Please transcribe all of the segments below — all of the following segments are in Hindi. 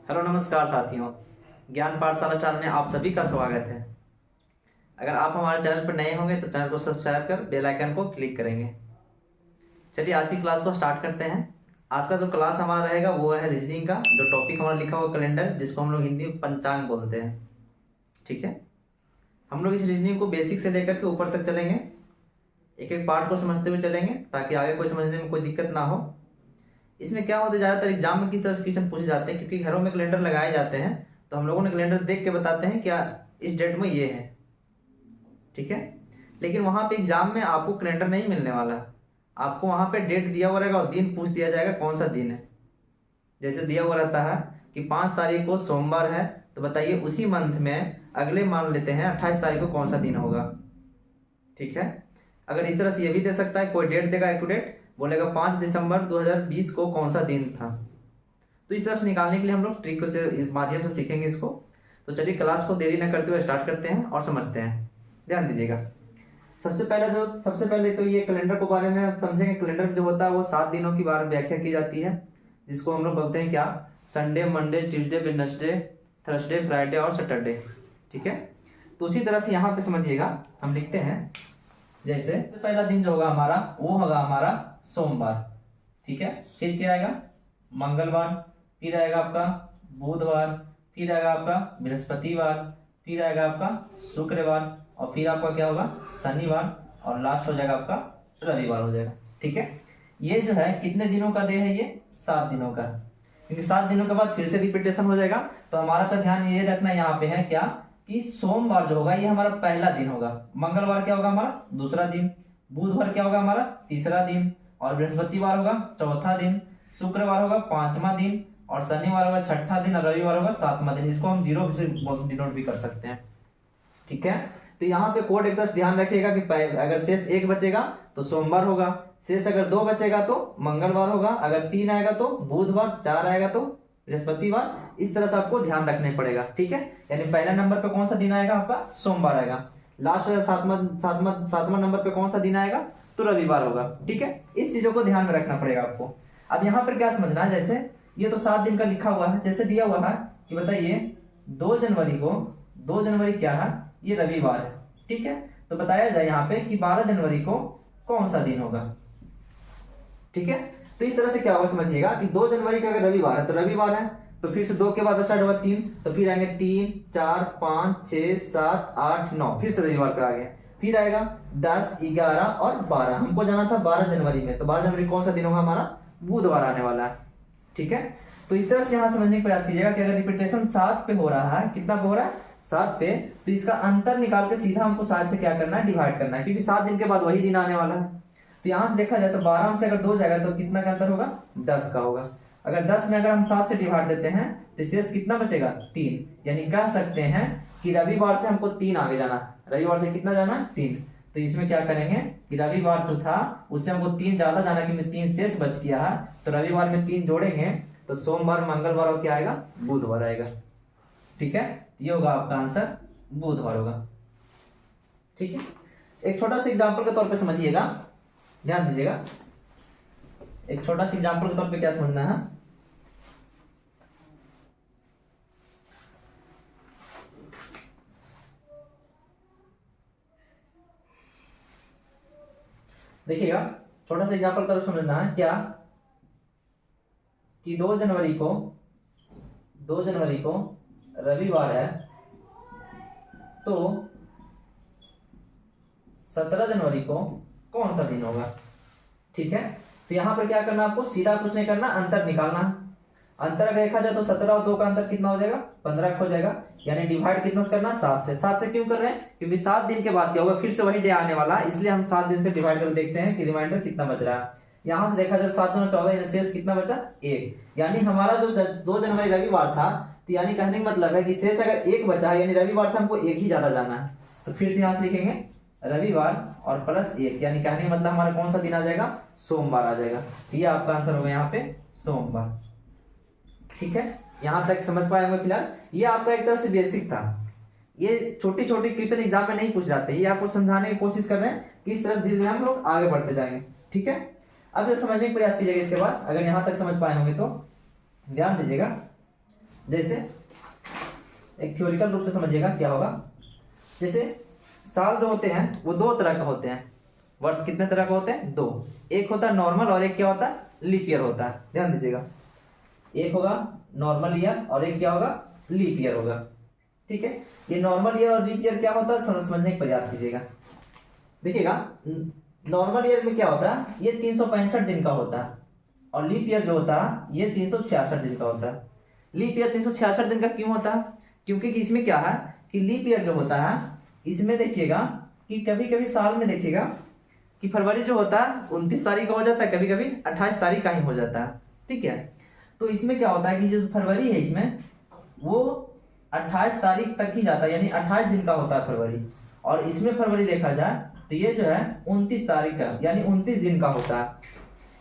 हेलो नमस्कार साथियों, ज्ञान पाठशाला चैनल में आप सभी का स्वागत है। अगर आप हमारे चैनल पर नए होंगे तो चैनल को सब्सक्राइब कर बेल आइकन को क्लिक करेंगे। चलिए आज की क्लास को स्टार्ट करते हैं। आज का जो क्लास हमारा रहेगा वो है रीजनिंग का, जो टॉपिक हमारा लिखा हुआ कैलेंडर, जिसको हम लोग हिंदी में पंचांग बोलते हैं। ठीक है, हम लोग इस रीजनिंग को बेसिक से लेकर के ऊपर तक चलेंगे, एक एक पार्ट को समझते हुए चलेंगे ताकि आगे कोई समझने में कोई दिक्कत ना हो। इसमें क्या होता है, ज़्यादातर एग्जाम में किस तरह से क्वेश्चन पूछे जाते हैं, क्योंकि घरों में कैलेंडर लगाए जाते हैं तो हम लोगों ने कैलेंडर देख के बताते हैं क्या इस डेट में ये है। ठीक है, लेकिन वहां पे एग्जाम में आपको कैलेंडर नहीं मिलने वाला। आपको वहां पे डेट दिया हुआ रहेगा और दिन पूछ दिया जाएगा कौन सा दिन है। जैसे दिया हुआ रहता है कि 5 तारीख को सोमवार है, तो बताइए उसी मंथ में अगले मान लेते हैं 28 तारीख को कौन सा दिन होगा। ठीक है, अगर इस तरह से ये भी दे सकता है, कोई डेट देगा एक्यूरेट, बोलेगा 5 दिसंबर 2020 को कौन सा दिन था। तो इस तरह से निकालने के लिए हम लोग ट्रिक से माध्यम से सीखेंगे इसको। तो चलिए क्लास को देरी न करते हुए स्टार्ट करते हैं और समझते हैं। ध्यान दीजिएगा। सबसे पहले तो ये कैलेंडर के बारे में समझेंगे। कैलेंडर जो होता है वो 7 दिनों की बार व्याख्या की जाती है, जिसको हम लोग बोलते हैं क्या, Sunday, Monday, Tuesday, Wednesday, Thursday, Friday और सैटरडे। ठीक है, तो उसी तरह से यहाँ पे समझिएगा, हम लिखते हैं जैसे पहला दिन जो होगा हमारा वो होगा हमारा सोमवार। ठीक है, फिर क्या आएगा मंगलवार, फिर आएगा आपका बुधवार, फिर आएगा आपका बृहस्पतिवार, फिर आएगा आपका शुक्रवार और फिर आपका क्या होगा शनिवार और लास्ट हो जाएगा आपका रविवार हो जाएगा। ठीक है, ये जो है कितने दिनों का डे है, ये 7 दिनों का, क्योंकि 7 दिनों के बाद फिर से रिपीटेशन हो जाएगा। तो हमारा का ध्यान ये रखना यहाँ पे है क्या कि सोमवार जो होगा ये हमारा पहला दिन होगा, मंगलवार क्या होगा हमारा दूसरा दिन, बुधवार क्या होगा हमारा तीसरा दिन और बृहस्पतिवार होगा चौथा दिन, शुक्रवार होगा 5वां दिन और शनिवार होगा 6ठा दिन और रविवार होगा 7वां दिन। इसको हम 0 से डिनोट भी कर सकते हैं। ठीक है, तो यहाँ पे कोड एक तरह से ध्यान रखिएगा कि अगर शेष 1 बचेगा तो सोमवार होगा, शेष अगर 2 बचेगा तो मंगलवार होगा, अगर 3 आएगा तो बुधवार, 4 आएगा तो बृहस्पतिवार। इस तरह से आपको ध्यान रखने पड़ेगा। ठीक है, यानी पहला नंबर पे कौन सा दिन आएगा आपका सोमवार आएगा, लास्ट सातवां नंबर पे कौन सा दिन आएगा तो रविवार होगा। ठीक है, इस चीजों को ध्यान में रखना पड़ेगा आपको। अब यहाँ पर क्या समझना है, जैसे ये तो 7 दिन का लिखा हुआ है, जैसे दिया हुआ है कि बताइए 2 जनवरी क्या है, ये रविवार है। ठीक है, तो बताया जाए यहाँ पे कि 12 जनवरी को कौन सा दिन होगा। ठीक है, तो इस तरह से क्या होगा समझिएगा कि 2 जनवरी का अगर रविवार है तो रविवार है, तो फिर से 2 के बाद स्टार्ट होगा 3, तो फिर आएंगे 3, 4, 5, 6, 7, 8, 9, फिर से रविवार पे आ गए। फिर आएगा 10, 11 और 12। हमको जाना था 12 जनवरी में, तो 12 जनवरी कौन सा दिन होगा हमारा बुधवार आने वाला है। ठीक है, तो इस तरह से यहाँ समझने का प्रयास कीजिएगा कि अगर रिपीटेशन 7 पे हो रहा है, कितना पे हो रहा है 7 पे, तो इसका अंतर निकाल के सीधा हमको 7 से क्या करना है डिवाइड करना है, क्योंकि 7 दिन के बाद वही दिन आने वाला है। तो यहां से देखा जाए तो 12 में से अगर 2 जाएगा तो कितना का अंतर होगा 10 का होगा। अगर 10 में अगर हम 7 से डिवाइड देते हैं तो शेष कितना बचेगा 3। यानी कह सकते हैं कि रविवार से हमको 3 आगे जाना है, रविवार से कितना जाना है 3। तो इसमें क्या करेंगे कि रविवार जो था उससे हमको 3 ज्यादा जाना, क्योंकि 3 शेष बच गया है, तो रविवार में 3 जोड़ेंगे तो सोमवार, मंगलवार और क्या आएगा बुधवार आएगा। ठीक है, ये होगा आपका आंसर बुधवार होगा। ठीक है, एक छोटा सा एग्जाम्पल के तौर पर समझिएगा, ध्यान दीजिएगा। एक छोटा सा एग्जांपल के तौर पे क्या समझना है, देखिएगा, छोटा सा एग्जांपल के तौर पे समझना है क्या कि 2 जनवरी को रविवार है, तो 17 जनवरी को कौन सा दिन होगा। ठीक है, तो यहां पर क्या करना, आपको सीधा कुछ नहीं करना, अंतर निकालना है। अंतर अगर देखा जाए तो 17 और 2 का अंतर कितना हो जाएगा 15 हो जाएगा। यानी डिवाइड कितना से करना 7 से। 7 से क्यों कर रहे हैं, क्योंकि 7 दिन के बाद क्या होगा फिर से वही डे आने वाला है, इसलिए हम 7 दिन से डिवाइड कर देखते हैं कि रिमाइंडर कितना बच रहा है। यहां से देखा जाए 7 दूना 14, शेष कितना बचा 1। यानी हमारा जो 2 जनवरी रविवार था, तो यानी कहने का मतलब है कि शेष अगर 1 बचा है, यानी रविवार से हमको 1 ही ज्यादा जाना है। तो फिर से यहां से लिखेंगे रविवार और प्लस 1, यानी कहने का मतलब हमारा कौन सा दिन आ जाएगा सोमवार आ जाएगा। तो ये आपका आंसर होगा यहाँ पे सोमवार। ठीक है, यहां तक समझ पाए होंगे फिलहाल। ये आपका एक तरह से बेसिक था, ये छोटी छोटी क्वेश्चन एग्जाम में नहीं पूछ जाते, ये आपको समझाने की कोशिश कर रहे हैं कि इस तरह से धीरे धीरे हम लोग आगे बढ़ते जाएंगे। ठीक है, अब जब समझने का प्रयास कीजिएगा इसके बाद, अगर यहां तक समझ पाए होंगे तो ध्यान दीजिएगा। जैसे एक थ्योरिकल रूप से समझिएगा क्या होगा। जैसे साल जो होते हैं वो दो तरह का होते हैं। वर्ष कितने तरह का होते हैं? दो। एक होता है नॉर्मल और एक क्या होता है? लीप ईयर होता है। ध्यान दीजिएगा, एक होगा नॉर्मल ईयर और एक क्या होगा? लीप ईयर होगा। ठीक है, ये नॉर्मल ईयर और लीप ईयर क्या होता है समझने का प्रयास कीजिएगा। देखिएगा, नॉर्मल ईयर में क्या होता है? ये 365 दिन का होता है और लीप ईयर जो होता है ये 366 दिन का होता है। लीप ईयर 366 दिन का क्यों होता है? क्योंकि इसमें क्या है कि लीप ईयर जो होता है इसमें देखिएगा कि कभी कभी साल में देखिएगा कि फरवरी जो होता है 29 तारीख का हो जाता है, कभी कभी 28 तारीख का ही हो जाता है। ठीक है, तो इसमें क्या होता है कि जो फरवरी है इसमें वो 28 तारीख तक ही जाता है, यानी 28 दिन का होता है फरवरी। और इसमें फरवरी देखा जाए तो ये जो है 29 तारीख का यानी 29 दिन का होता है,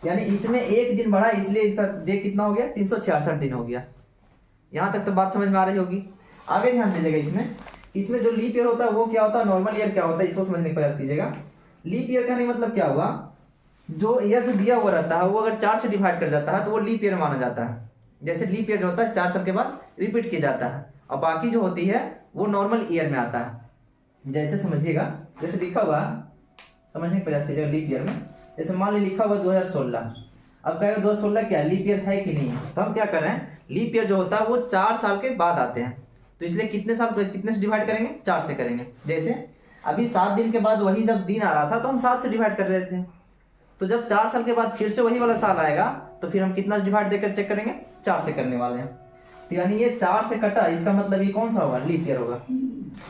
यानी इसमें एक दिन बढ़ा, इसलिए इसका डे कितना हो गया? 366 दिन हो गया। यहां तक तो बात समझ में आ रही होगी। आगे ध्यान दीजिएगा, इसमें जो लीप ईयर होता है वो क्या होता है, नॉर्मल ईयर क्या होता है, इसको समझने का प्रयास कीजिएगा। लीप ईयर का नहीं मतलब क्या हुआ, जो ईयर जो दिया हुआ रहता है वो अगर 4 से डिवाइड कर जाता है तो वो लीप ईयर माना जाता है। जैसे लीप ईयर जो होता है 4 साल के बाद रिपीट किया जाता है, और बाकी जो होती है वो नॉर्मल ईयर में आता है। जैसे समझिएगा, जैसे लिखा हुआ, समझने का प्रयास कीजिएगा लीप ईयर में। जैसे मान ली लिखा हुआ 2016, अब कहेगा 2016 क्या लीप ईयर है कि नहीं? तो हम क्या कर रहे हैं, लीप ईयर जो होता है वो 4 साल के बाद आते हैं, तो इसलिए कितने साल कितने से डिवाइड करेंगे? 4 से करेंगे। जैसे अभी 7 दिन के बाद वही जब दिन आ रहा था तो हम 7 से डिवाइड कर रहे थे, तो जब 4 साल के बाद फिर से वही वाला साल आएगा तो फिर हम कितना डिवाइड देकर चेक करेंगे? 4 से करने वाले हैं। तो यानी ये 4 से कटा, इसका मतलब ये कौन सा होगा? लीप ईयर होगा।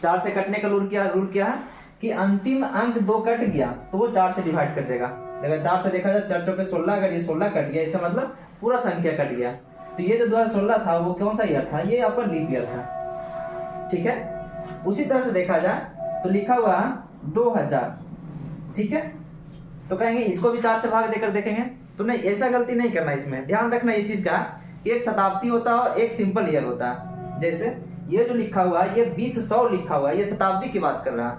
4 से कटने का रूल क्या है कि अंतिम अंक 2 कट गया तो वो 4 से डिवाइड कर देगा। अगर 4 से देखा जाए 4 चौके 16, अगर ये 16 कट गया इसका मतलब पूरा संख्या कट गया। तो ये जो 2016 था वो कौन सा ईयर था? ये आपका लीप ईयर था। ठीक है, उसी तरह से देखा जाए तो लिखा हुआ 2000, ठीक है, तो कहेंगे इसको भी 4 से भाग देकर देखेंगे। तो नहीं, ऐसा गलती नहीं करना, इसमें ध्यान रखना ये चीज का, एक शताब्दी होता है और एक सिंपल ईयर होता है। जैसे ये जो लिखा हुआ है ये 2000 लिखा हुआ है, ये शताब्दी की बात कर रहा है,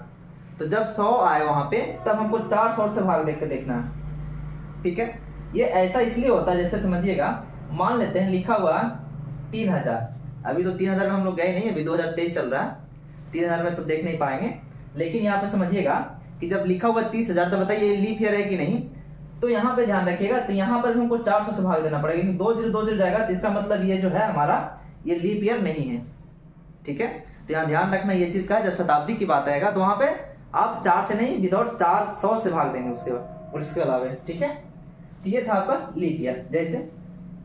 तो जब 100 आए वहां पे तब हमको 400 से भाग देकर देखना है। ठीक है, ये ऐसा इसलिए होता है, जैसे समझिएगा, मान लेते हैं लिखा हुआ 3000, अभी तो 3000 में हम लोग गए नहीं, अभी 2023 चल रहा है, 3000 में तो देख नहीं पाएंगे, लेकिन यहाँ पे समझिएगा कि जब लिखा हुआ 30,000 तो बताइए लीप ईयर है कि नहीं? तो यहाँ पे ध्यान रखिएगा, तो यहाँ पर हमको 400 से भाग देना पड़ेगा, 2 0 जाएगा, तो इसका मतलब ये जो है हमारा ये लीप ईयर नहीं है। ठीक है, तो यहाँ ध्यान रखना ये चीज का, जब शताब्दी की बात आएगा तो वहां पे आप 4 से नहीं, विदाउट 400 से भाग देंगे उसके बाद और इसके अलावा। ठीक है, तो ये था आपका लीप ईयर। जैसे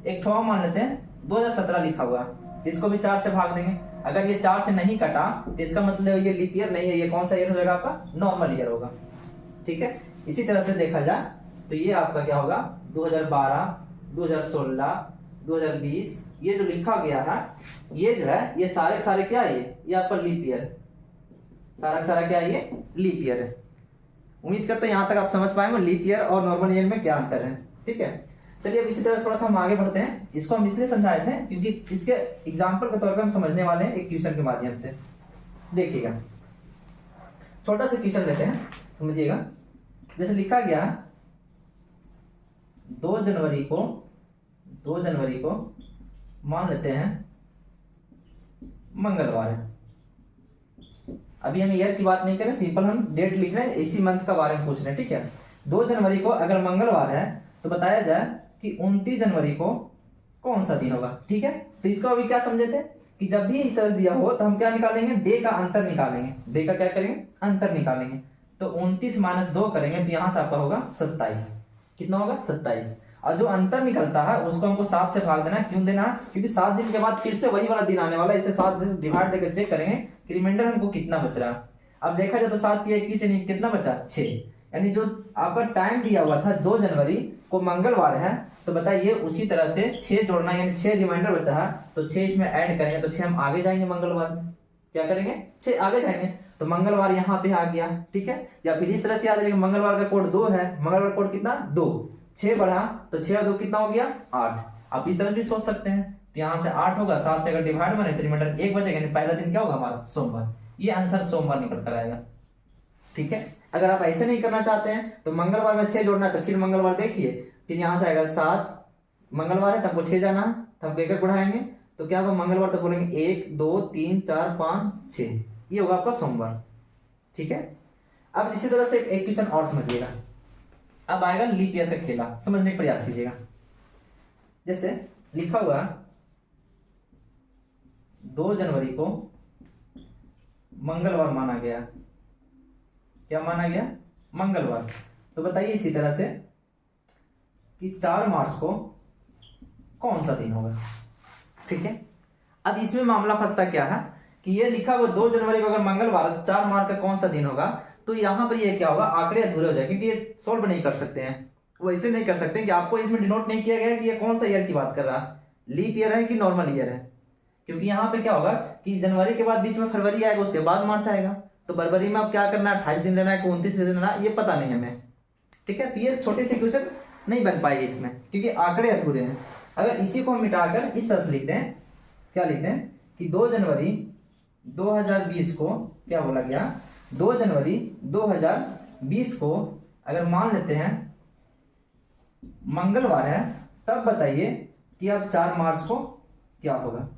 एक ठोआ मान लेते हैं 2017 लिखा हुआ, इसको भी 4 से भाग देंगे, अगर ये 4 से नहीं कटा तो इसका मतलब ये लीप ईयर नहीं है, ये कौन सा ईयर हो जाएगा? आपका नॉर्मल ईयर होगा। ठीक है, इसी तरह से देखा जाए तो ये आपका क्या होगा? 2012, 2016, 2020, ये जो लिखा गया है ये जो है ये सारे क्या है? ये आपका लीप ईयर, सारा क्या है? ये लीप ईयर है। उम्मीद करते हैं यहाँ तक आप समझ पाएंगे लीप ईयर और नॉर्मल ईयर में क्या अंतर है। ठीक है, चलिए अब इसी तरह थोड़ा सा हम आगे बढ़ते हैं। इसको हम इसलिए समझाए थे क्योंकि इसके एग्जाम्पल के तौर पर हम समझने वाले हैं एक क्वेश्चन के माध्यम से। देखिएगा, छोटा सा क्वेश्चन लेते हैं, समझिएगा। जैसे लिखा गया 2 जनवरी को मान लेते हैं मंगलवार है। अभी हम ईयर की बात नहीं करें, सिंपल हम डेट लिख रहे हैं, इसी मंथ का बारे में पूछ रहे हैं। ठीक है, 2 जनवरी को अगर मंगलवार है तो बताया जाए कि 29 जनवरी को कौन सा दिन होगा। ठीक है, तो इसको अभी क्या समझे थे कि जब भी इस तरह दिया हो तो हम क्या निकालेंगे? डे का अंतर निकालेंगे, डे का क्या करेंगे? अंतर निकालेंगे। तो 29 - 2 करेंगे तो यहां से आपका होगा 27। कितना होगा? 27। और जो अंतर निकलता है उसको हमको 7 से भाग देना। क्यों देना? क्योंकि 7 दिन के बाद फिर से वही वाला दिन आने वाला है, इसे 7 से डिवाइड देकर चेक करेंगे कि रिमाइंडर हमको कितना बच रहा है। अब देखा जाए तो 7 की 21 से कितना बचा? 6। यानी जो आपका टाइम दिया हुआ था 2 जनवरी को मंगलवार है, तो बताइए उसी तरह से 6 जोड़ना, यानी 6 रिमाइंडर बचा है, तो 6 इसमें ऐड करेंगे तो 6 हम आगे जाएंगे मंगलवार में। क्या करेंगे? 6 आगे जाएंगे, तो मंगलवार यहाँ पे आ गया। ठीक है, या फिर इस तरह से याद रखिए मंगलवार का कोड 2 है, मंगलवार कोड कितना? 2। 6 बढ़ा तो 6 और 2 कितना हो गया? 8। आप इस तरह से भी सोच सकते हैं, तो यहाँ से 8 होगा, 7 से अगर डिवाइड बने तो रिमाइंडर 1 बचेगा, यानी पहला दिन क्या होगा हमारा? सोमवार। ये आंसर सोमवार निकल कर आएगा। ठीक है, अगर आप ऐसे नहीं करना चाहते हैं तो मंगलवार में 6 जोड़ना है, तो फिर मंगलवार देखिए, फिर यहाँ से आएगा 7, मंगलवार है तो हमको 6 जाना है, तो हम 1 बढ़ाएंगे तो क्या होगा, मंगलवार तक बोलेंगे 1 2 3 4 5 6, ये होगा आपका सोमवार। ठीक है, अब इसी तरह से एक क्वेश्चन और समझिएगा। अब आएगा लीप ईयर का खेला, समझने का प्रयास कीजिएगा। जैसे लिखा हुआ 2 जनवरी को मंगलवार माना गया, क्या माना गया, मंगलवार। तो बताइए इसी तरह से कि 4 मार्च को कौन सा दिन होगा। ठीक है, अब इसमें मामला फंसता क्या है कि ये लिखा हुआ 2 जनवरी को अगर मंगलवार, 4 मार्च का कौन सा दिन होगा, तो यहां पर ये क्या होगा, आंकड़े अधूरे हो जाए, क्योंकि ये सोल्व नहीं कर सकते हैं। वो इसलिए नहीं कर सकते कि आपको इसमें डिनोट नहीं किया गया कि ये कौन सा ईयर की बात कर रहा है, लीप ईयर है कि नॉर्मल ईयर है। क्योंकि यहाँ पे क्या होगा कि जनवरी के बाद बीच में फरवरी आएगा, उसके बाद मार्च आएगा, तो फरवरी में अब क्या करना है, 28 दिन लेना है कि 29 दिन लेना है, ये पता नहीं हमें। ठीक है, तो ये छोटी सी क्वेश्चन नहीं बन पाएगी इसमें, क्योंकि आंकड़े अधूरे हैं। अगर इसी को हम मिटाकर इस तरह से लिखते हैं, क्या लिखते हैं कि 2 जनवरी 2020 को क्या बोला गया, 2 जनवरी 2020 को अगर मान लेते हैं मंगलवार है, तब बताइए कि अब 4 मार्च को क्या होगा।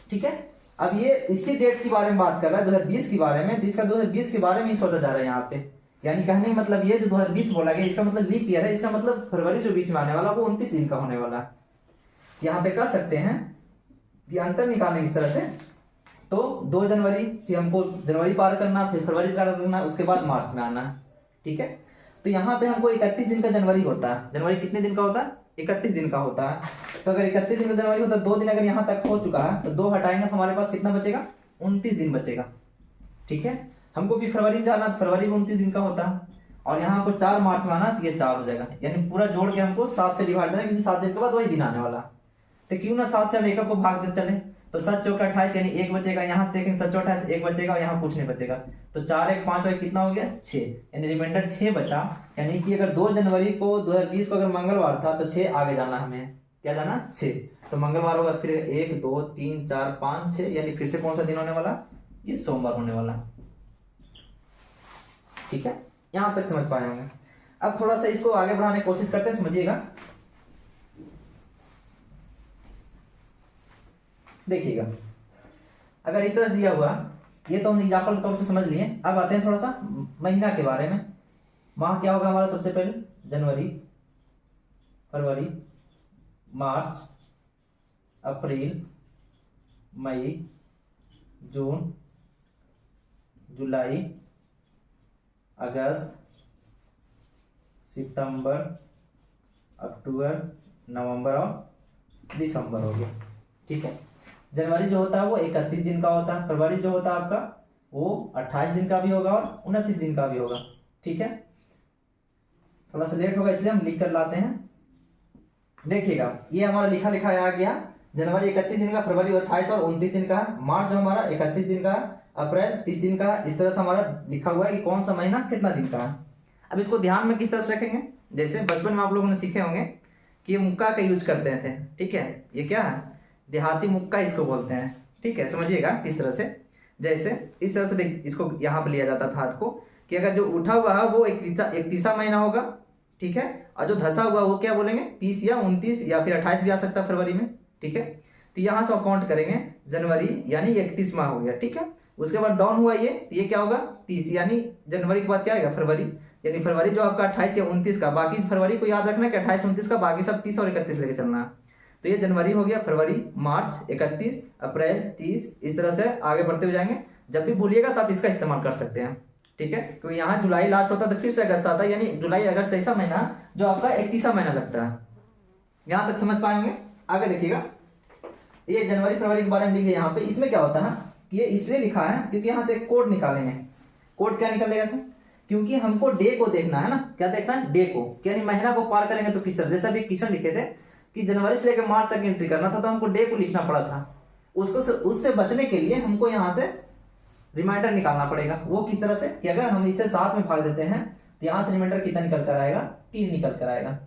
ठीक है, अब ये इसी डेट के बारे में बात कर रहा है, 2020 के बारे में, इसका 2020 के बारे में ही सोचा जा रहा है यहाँ पे। यानी कहने का मतलब ये जो 2020 बोला गया, इसका मतलब लीप ईयर है, इसका मतलब फरवरी जो बीच में आने वाला वो 29 दिन का होने वाला है। यहाँ पे कह सकते हैं कि अंतर निकालेंगे इस तरह से, तो 2 जनवरी, फिर हमको जनवरी पार करना, फिर फरवरी पार करना, उसके बाद मार्च में आना है। ठीक है, तो यहाँ पे हमको 31 दिन का जनवरी होता है। जनवरी कितने दिन का होता है, 31 दिन का होता है। तो अगर 31 दिन का जनवरी होता है, 2 दिन अगर यहाँ तक हो चुका है, तो 2 हटाएंगे तो हमारे पास कितना बचेगा, 29 दिन बचेगा। ठीक है, हमको भी फरवरी में जाना, फरवरी में 29 दिन का होता है, और यहाँ हमको 4 मार्च में आना, तो ये 4 हो जाएगा। यानी पूरा जोड़ के हमको 7 से डिवाइड देना, क्योंकि 7 दिन के बाद वही दिन आने वाला। तो क्यों ना 7 से हम एक को भाग दे चले, तो 7 चौका 28, यानी 1 बचेगा। यहाँ से देखेंगे 7 चौका 28, 1 बचेगा, और यहाँ कुछ नहीं बचेगा। तो 4 1 5 और कितना हो गया, 6, यानी रिमाइंडर 6 बचा। यानी कि अगर 2 जनवरी को 2020 को अगर मंगलवार था, तो 6 आगे जाना, हमें क्या जाना, 6। तो मंगलवार होगा, फिर 1 2 3 4 5 6, यानी फिर से कौन सा दिन होने वाला, ये सोमवार होने वाला। ठीक है, यहां तक समझ पाए होंगे। अब थोड़ा सा इसको आगे बढ़ाने की कोशिश करते हैं, समझिएगा। देखिएगा, अगर इस तरह से दिया हुआ, ये तो हम एग्जाम्पल के तौर से समझ लिए। अब आते हैं थोड़ा सा महीना के बारे में। माह क्या होगा हमारा, सबसे पहले जनवरी, फरवरी, मार्च, अप्रैल, मई, जून, जुलाई, अगस्त, सितंबर, अक्टूबर, नवंबर और दिसंबर हो गया। ठीक है, जनवरी जो होता है वो 31 दिन का होता है, फरवरी जो होता है आपका वो 28 दिन का भी होगा और 29 दिन का भी होगा। ठीक है, थोड़ा सा लेट होगा इसलिए हम लिख कर लाते हैं। देखिएगा, ये हमारा लिखा लिखा आ गया, जनवरी 31 दिन का, फरवरी 28 और 29 दिन का है, मार्च जो हमारा 31 दिन का है, अप्रैल 30 दिन का है। इस तरह से हमारा लिखा हुआ है कि कौन सा महीना कितना दिन का है। अब इसको ध्यान में किस तरह से रखेंगे, जैसे बचपन में आप लोगों ने सीखे होंगे कि ये मुक्का का यूज करते थे। ठीक है, ये क्या है, देहाती मुक्का इसको बोलते हैं। ठीक है, समझिएगा किस तरह से, जैसे इस तरह से देख, इसको यहाँ पर लिया जाता था हाथ को, कि अगर जो उठा हुआ है वो 31वां महीना होगा। ठीक है, और जो धसा हुआ वो क्या बोलेंगे, 30 या 29 या फिर 28 भी आ सकता है फरवरी में। ठीक है, तो यहाँ से काउंट करेंगे, जनवरी यानी 31वां हो गया। ठीक है, उसके बाद डाउन हुआ ये, तो ये क्या होगा, 30, यानी जनवरी के बाद क्या आएगा, फरवरी, यानी फरवरी जो आपका 28 या 29 का, बाकी फरवरी को याद रखना है कि 28 29 का, बाकी सब 30 और 31 लेके चलना है। तो ये जनवरी हो गया, फरवरी, मार्च 31, अप्रैल 30, इस तरह से आगे बढ़ते हुए जाएंगे। जब भी भूलिएगा तो आप इसका इस्तेमाल कर सकते हैं। ठीक है, क्योंकि यहाँ जुलाई लास्ट होता है तो फिर से अगस्त आता है, यानी जुलाई अगस्त ऐसा महीना जो आपका 31वां महीना लगता है। यहाँ तक समझ पाएंगे। आगे देखिएगा, ये जनवरी फरवरी के बारे में लिखे यहाँ पे। इसमें क्या होता है कि ये इसलिए लिखा है क्योंकि यहाँ से कोड निकालेंगे। कोड क्या निकलेगा सर, क्योंकि हमको डे को देखना है ना, क्या देखना है, डे को, यानी महीना को पार करेंगे तो किस तरह, जैसे अभी क्वेश्चन लिखे थे कि जनवरी से लेकर मार्च तक एंट्री करना था, तो हमको डे को लिखना पड़ा था। उससे बचने के लिए हमको यहाँ से रिमाइंडर निकालना पड़ेगा। वो किस तरह से कि अगर हम इसे 7 में भाग देते हैं तो यहाँ से रिमाइंडर कितना निकल कर आएगा, 3 निकल कर आएगा।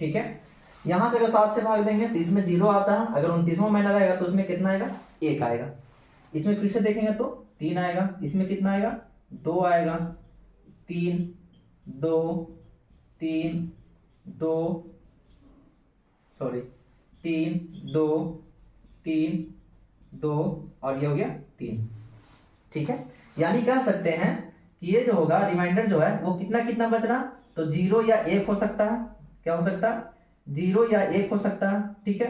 ठीक है, यहाँ से अगर 7 से भाग देंगे तो इसमें 0 आता है। अगर 29वां महीना रहेगा तो उसमें कितना आएगा, 1 आएगा। इसमें फिर से देखेंगे तो 3 आएगा। इसमें कितना आएगा, 2 आएगा। 3 2 3 2 3 2 3 2 और ये हो गया 3। ठीक है, यानी कह सकते हैं कि ये जो होगा रिमाइंडर जो है वो कितना कितना बच रहा, तो 0 या 1 हो सकता है। क्या हो सकता है? 0 या 1 हो सकता है। ठीक है,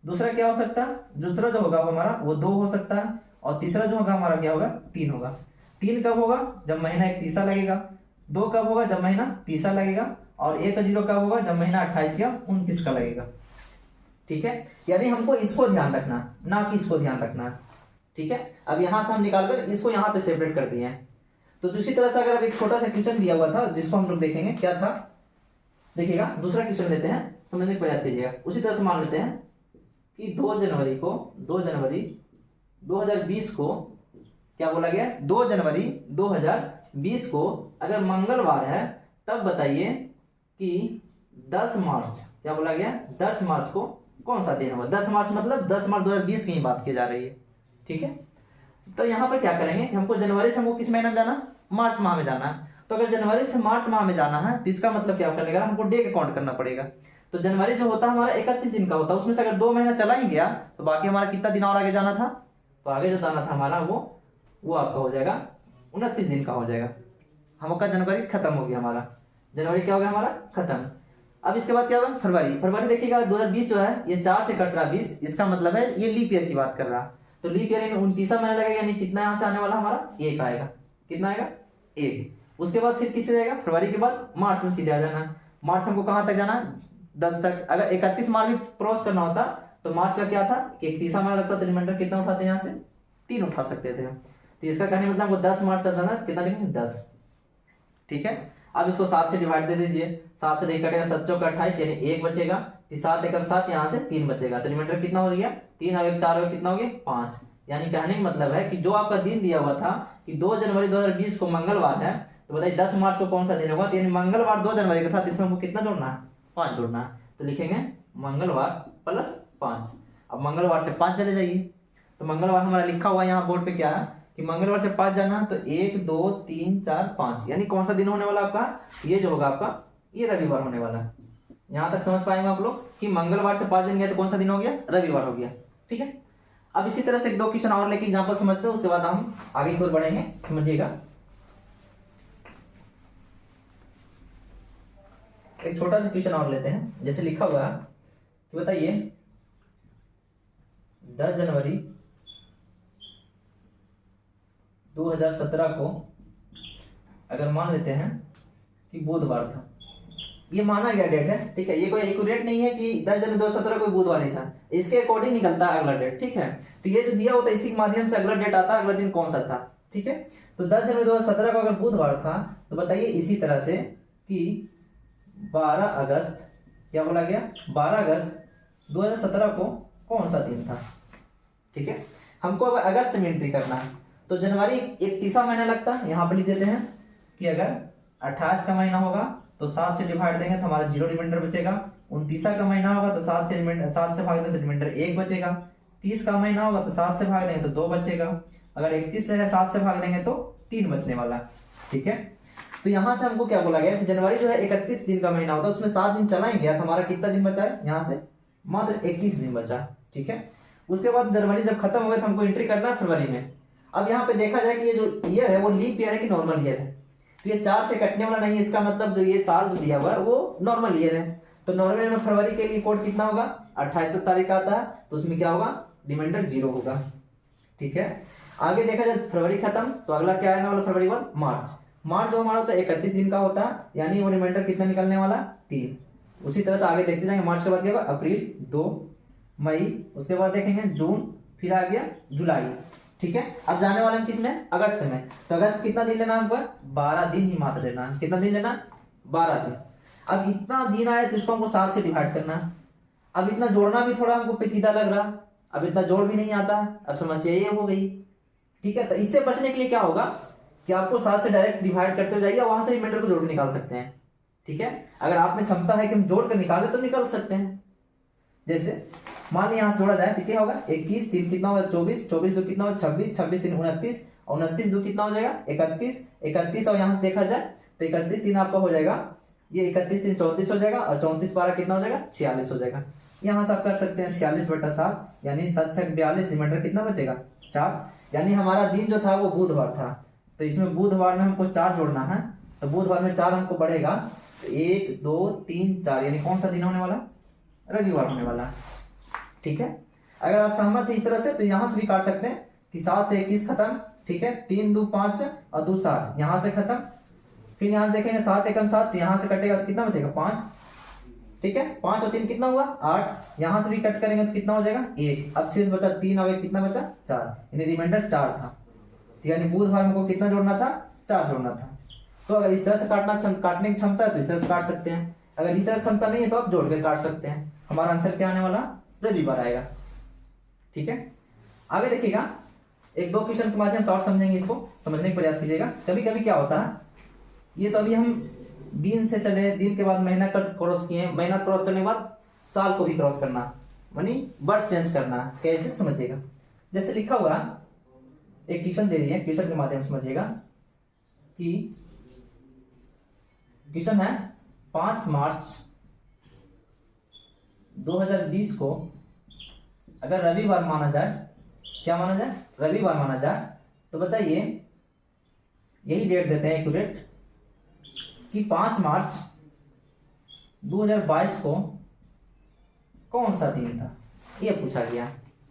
दूसरा क्या हो सकता है? दूसरा जो होगा वो हमारा वो 2 हो सकता है, और तीसरा जो होगा हमारा क्या होगा? 3 होगा। 3 कब होगा? जब महीना 31 लगेगा। 2 कब होगा? जब महीना 30 लगेगा। और 1 0 कब होगा? जब महीना 28 या 29 का लगेगा। ठीक है, यानी हमको इसको ध्यान रखना, ना कि इसको ध्यान रखना। ठीक है, अब यहां से हम निकालकर इसको यहाँ पे सेपरेट कर दिए हैं। तो दूसरी तरह से अगर अब एक छोटा सा क्वेश्चन दिया हुआ था जिसको हम लोग देखेंगे क्या था, देखिएगा दूसरा क्वेश्चन लेते हैं, समझने का प्रयास कीजिएगा। उसी तरह से मान लेते हैं कि 2 जनवरी 2020 को क्या बोला गया? 2 जनवरी 2020 को अगर मंगलवार है तब बताइए कि 10 मार्च, क्या बोला गया? 10 मार्च को कौन सा दिन होगा? 10 मार्च मतलब 10 मार्च 2020 की ही बात की जा रही है। ठीक है, तो यहाँ पर क्या करेंगे, हमको जनवरी से हमको किस महीना में जाना? मार्च माह में जाना है। तो अगर जनवरी से मार्च माह में जाना है तो इसका मतलब क्या करने का? हमको डे का काउंट करना पड़ेगा। तो जनवरी जो होता है हमारा 31 दिन का होता है, उसमें से अगर 2 महीना चला ही गया तो बाकी हमारा कितना दिन और आगे जाना था? तो आगे जो जाना था हमारा वो आपका हो जाएगा 29 दिन का हो जाएगा। हमका जनवरी खत्म हो गया हमारा, जनवरी क्या हो गया हमारा? खत्म। अब इसके बाद क्या होगा? फरवरी। फरवरी देखिएगा 2020 जो है ये 4 से कट रहा 20, इसका मतलब है ये लीप ईयर की बात कर रहा। तो लीप ईयर 29वां महीना लगेगा, यानी कितना यहाँ से आने वाला हमारा? 1 आएगा। कितना आएगा? 1। उसके बाद फिर किससे जाएगा? फरवरी के बाद मार्च में सीधे आ जाना। मार्च हमको कहां तक जाना? 10 तक। अगर 31 मार्च भी क्रॉस करना होता तो मार्च का क्या था कि 31वां महीना लगता, तो रिमाइंडर कितना उठाते यहाँ से? 3 उठा सकते थे। तो इसका कहने मतलब हमको 10 मार्च तक जाना, कितना लिखेंगे? 10। ठीक है, अब इसको 7 से डिवाइड दे दीजिए। 7 से 1 कटेगा, 7 चौक 28 यानी 1 बचेगा। 7 एकम 7, यहाँ से 3 बचेगा, तो रिमाइंडर कितना हो गया? 3 और 1 4 और कितना हो गया? 5। यानी कहने का मतलब है कि जो आपका दिन दिया हुआ था कि 2 जनवरी 2020 को मंगलवार है, तो बताइए 10 मार्च को कौन सा दिन होगा? तो यानी मंगलवार 2 जनवरी का था, तो इसमें हमको कितना जोड़ना है? 5 जोड़ना है। तो लिखेंगे मंगलवार प्लस 5। अब मंगलवार से 5 चले जाइए, तो मंगलवार हमारा लिखा हुआ यहाँ बोर्ड पे क्या है कि मंगलवार से 5 जाना है, तो 1 2 3 4 5, यानी कौन सा दिन होने वाला आपका? ये जो होगा आपका ये रविवार होने वाला है। यहां तक समझ पाएंगे आप लोग कि मंगलवार से 5 दिन गया तो कौन सा दिन हो गया? रविवार हो गया। ठीक है, अब इसी तरह से 1 2 क्वेश्चन और लेके एग्जांपल समझते हैं, उसके बाद हम आगे की ओर बढ़ेंगे। समझिएगा, एक छोटा सा क्वेश्चन और लेते हैं। जैसे लिखा हुआ है कि बताइए 10 जनवरी 2017 को अगर मान लेते हैं कि बुधवार था, ये माना गया डेट है। ठीक है, ये कोई एक्यूरेट नहीं है कि 10 जनवरी 2017 कोई बुधवार ही था, इसके अकॉर्डिंग निकलता है अगला डेट। ठीक है, तो ये जो दिया होता है इसी के माध्यम से अगला डेट आता है, अगला दिन कौन सा था। ठीक है, तो 10 जनवरी 2017 को अगर बुधवार था तो बताइए इसी तरह से कि 12 अगस्त, क्या बोला गया? 12 अगस्त 2017 को कौन सा दिन था। ठीक है, हमको अब अगस्त में एंट्री करना है, तो जनवरी 31वां महीना लगता है। यहाँ पर लिख देते हैं कि अगर 28 का महीना होगा तो 7 से डिवाइड देंगे तो हमारा 0 रिमाइंडर बचेगा। 29 का महीना होगा तो 7 से भाग देंगे तो रिमाइंडर 1 बचेगा। 30 का महीना होगा तो 7 से भाग देंगे तो 2 बचेगा। अगर 31 से 7 से भाग देंगे तो 3 बचने वाला। ठीक है, तो यहां से हमको क्या बोला गया कि जनवरी जो है 31 दिन का महीना होता है, उसमें 7 दिन चला ही गया, तो हमारा कितना दिन बचा है? यहाँ से मात्र 21 दिन बचा। ठीक है, उसके बाद जनवरी जब खत्म हो गया तो हमको एंट्री करना है फरवरी में। अब यहाँ पे देखा जाए कि ये जो ईयर है वो लीप ईयर है कि नॉर्मल ईयर है, तो ये 4 से कटने वाला नहीं है। इसका मतलब जो ये साल जो दिया हुआ है वो नॉर्मल ईयर है। तो नॉर्मल में फरवरी के लिए कोड कितना होगा? 28 तारीख का आता है, तो उसमें क्या होगा? रिमाइंडर 0 होगा। ठीक है, आगे देखा जाए फरवरी खत्म तो अगला क्या आने वाला? फरवरी बाद मार्च। मार्च जो हमारा होता है 31 दिन का होता है, यानी वो रिमाइंडर कितना निकलने वाला? 3। उसी तरह से आगे देखते जाएंगे। मार्च के बाद क्या होगा? अप्रैल 2, मई, उसके बाद देखेंगे जून, फिर आ गया जुलाई। ठीक है, अब जाने वाले हम किस में? अगस्त में। तो अगस्त कितना दिन लेना हमको? 12 दिन ही मात्र लेना है। कितना दिन लेना? 12 दिन। अब इतना दिन आया तो इसको हमको 7 से डिवाइड करना है। अब इतना जोड़ना भी थोड़ा हमको पेचीदा लग रहा, अब इतना जोड़ भी नहीं आता, अब समस्या ये हो गई। ठीक है, तो इससे बचने के लिए क्या होगा कि आपको 7 से डायरेक्ट डिवाइड करते हो जाइए, वहां से रिमाइंडर को जोड़ के निकाल सकते हैं। ठीक है, अगर आप में क्षमता है कि हम जोड़ कर निकाले तो निकाल सकते हैं। जैसे मान लीजिए यहाँ से जोड़ा जाए तो क्या होगा? 21 3 कितना होगा? 24 24 2 कितना होगा? 26 26 3 29 और 29 2 कितना हो जाएगा? 31 31 और यहाँ से देखा जाए तो 31 3 आपका हो जाएगा, ये 31 3 34 हो जाएगा और 34 12 कितना हो जाएगा? 46 हो जाएगा। यहाँ से आप कर सकते हैं 46/7, यानी 7 छक 42, रिमाइंडर कितना बचेगा 4। यानी हमारा दिन जो था वो बुधवार था, तो इसमें बुधवार में हमको 4 जोड़ना है, तो बुधवार में 4 हमको बढ़ेगा, तो 1 2 3 4, यानी कौन सा दिन होने वाला, रविवार होने वाला। ठीक है, अगर आप सहमत हैं इस तरह से तो यहाँ से भी काट सकते हैं कि 7 से 21 खत्म। ठीक है, 3 2 5 और 2 7, यहाँ से खत्म। फिर यहाँ देखेंगे 7 एकम 7, यहाँ से कटेगा तो कितना बचेगा 5। ठीक है, 5 और 3 कितना हुआ 8, यहाँ से भी कट करेंगे तो कितना हो जाएगा 1। अब शेष बचा 3 और 1 कितना बचा 4, यानी रिमाइंडर 4 था। तो यानी बुधवार में को कितना जोड़ना था 4 जोड़ना था। तो अगर इस तरह से काटने की क्षमता है तो इस तरह से काट सकते हैं, अगर इस तरह से क्षमता नहीं है तो आप जोड़ के काट सकते हैं। हमारा आंसर क्या आने वाला, रविवार आएगा। ठीक है, आगे देखिएगा, एक दो क्वेश्चन के माध्यम से और समझेंगे, इसको समझने का प्रयास कीजिएगा। कभी कभी क्या होता है, ये तो अभी हम दिन से चले, दिन के बाद महीना क्रॉस किए, महीना क्रॉस करने के बाद साल को भी क्रॉस करना, यानी वर्ष चेंज करना, कैसे समझिएगा। जैसे लिखा हुआ एक क्वेश्चन दे दिए, क्वेश्चन के माध्यम से समझिएगा कि क्वेश्चन है 5 मार्च 2020 को अगर रविवार माना जाए, क्या माना जाए, रविवार माना जाए, तो बताइए, यही डेट देते हैं एक्यूरेट, कि 5 मार्च 2022 को कौन सा दिन था, ये पूछा गया।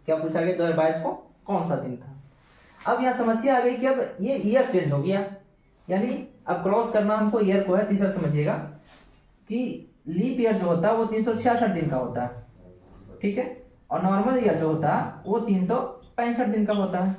क्या पूछा गया, 2022 को कौन सा दिन था। अब यहां समस्या आ गई कि अब ये ईयर चेंज हो गया, यानी अब क्रॉस करना हमको ईयर को है। तीसरा समझिएगा कि लीप ईयर जो होता है वो 366 दिन का होता है। ठीक है, और नॉर्मल ईयर जो होता है वो 365 दिन का होता है।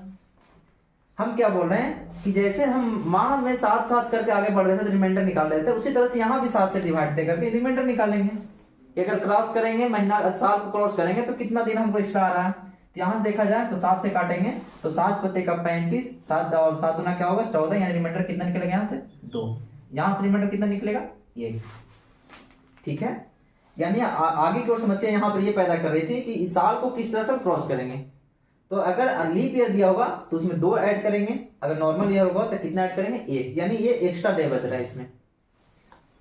हम क्या बोल रहे हैं कि जैसे हम माह में 7 7 करके आगे बढ़ रहे थे तो रिमाइंडर निकाल रहे थे, उसी तरह से यहाँ भी 7 से डिवाइड दे करके रिमाइंडर निकालेंगे कि अगर क्रॉस करेंगे, महीना साल को क्रॉस करेंगे तो कितना दिन हमको एक्स्ट्रा आ रहा है। तो यहाँ से देखा जाए तो 7 से काटेंगे तो 7 पत्ते का 35, 7 और 7 गुना क्या होगा 14, यानी रिमाइंडर कितना निकलेगा यहाँ से 2, यहाँ से रिमाइंडर कितना निकलेगा 1। ठीक है, यानी आगे की ओर समस्या यहाँ पर ये पैदा कर रही थी कि इस साल को किस तरह से क्रॉस करेंगे। तो अगर लीप ईयर दिया होगा तो उसमें 2 ऐड करेंगे, अगर नॉर्मल ईयर होगा तो कितना ऐड करेंगे 1, यानी ये एक्स्ट्रा डे बच रहा है इसमें,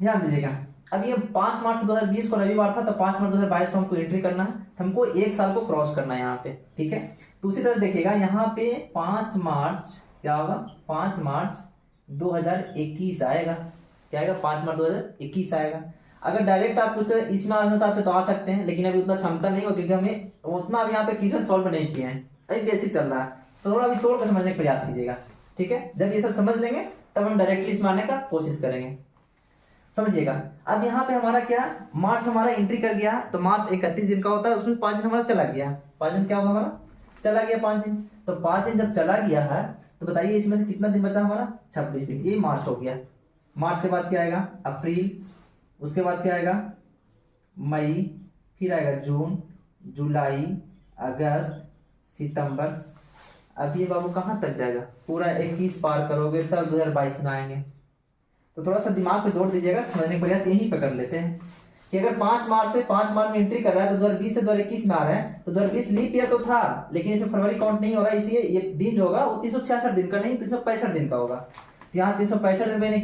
ध्यान दीजिएगा। अब ये 5 मार्च 2020 को रविवार था, तो 5 मार्च 2022 को हमको एंट्री करना है, तो हमको 1 साल को क्रॉस करना है यहाँ पे। ठीक है, तो उसी तरह देखिएगा यहाँ पे 5 मार्च क्या होगा, 5 मार्च 2021 आएगा, क्या आएगा 5 मार्च 2021 आएगा। अगर डायरेक्ट आप कुछ इसमें आना चाहते तो आ सकते हैं, लेकिन अभी उतना क्षमता नहीं हो क्योंकि हमें उतना अभी यहाँ पे क्वेश्चन सॉल्व नहीं किए हैं, अभी बेसिक चल रहा है, तो थोड़ा अभी तोड़ कर समझने का प्रयास कीजिएगा। ठीक है, जब ये सब समझ लेंगे तब हम डायरेक्टली इसमें आने का कोशिश करेंगे, समझिएगा। अब यहाँ पे हमारा क्या, मार्च हमारा एंट्री कर गया, तो मार्च 31 दिन का होता है, उसमें 5 दिन हमारा चला गया, 5 दिन क्या होगा हमारा चला गया 5 दिन। तो 5 दिन जब चला गया है तो बताइए इसमें से कितना दिन बचा हमारा 26 दिन, ये मार्च हो गया। मार्च के बाद क्या आएगा अप्रैल, उसके बाद क्या आएगा मई, फिर आएगा जून, जुलाई, अगस्त, सितंबर। अब ये बाबू कहाँ तक जाएगा, पूरा 21 पार करोगे तब 2022 में आएंगे। तो थोड़ा सा दिमाग पे जोड़ दीजिएगा, समझने का प्रयास यहीं पे कर लेते हैं कि अगर 5 मार्च से 5 मार्च में एंट्री कर रहा है तो 2020 से 2021 में आ रहा है, तो 2020 लीप ईयर तो था लेकिन इसमें फरवरी काउंट नहीं हो रहा है, इसलिए ये दिन जो होगा वो 366 दिन का नहीं 365 दिन का होगा। तो यहाँ 365 दिन में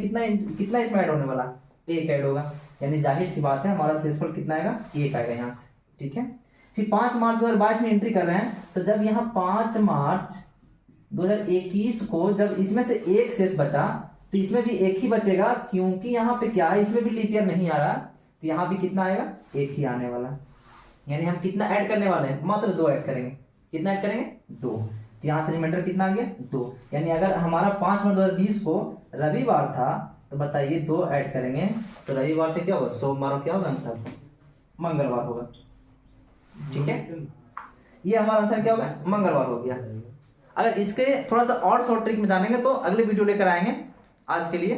कितना इसमें ऐड होने वाला 1 ऐड होगा, यानी जाहिर सी बात है हमारा शेषफल कितना आएगा 1 आएगा यहाँ से। ठीक है, फिर 5 मार्च 2022 में एंट्री कर रहे हैं, तो जब यहाँ 5 मार्च 2021 को जब इसमें से 1 शेष बचा तो इसमें भी 1 ही बचेगा, क्योंकि यहाँ पे क्या है इसमें भी लीप ईयर नहीं आ रहा, तो यहाँ भी कितना आएगा 1 ही आने वाला। यानी हम कितना ऐड करने वाले हैं, मात्र 2 ऐड करेंगे। कितना ऐड करेंगे 2, तो यहाँ से रिमाइंडर कितना आ गया 2। यानी अगर हमारा 5 मार्च 2020 को रविवार था तो बताइए 2 ऐड करेंगे तो रविवार से क्या होगा सोमवार, क्या होगा आंसर मंगलवार होगा। ठीक है, ये हमारा आंसर क्या होगा मंगलवार हो गया। अगर इसके थोड़ा सा और शॉर्ट ट्रिक में जानेंगे तो अगले वीडियो लेकर आएंगे। आज के लिए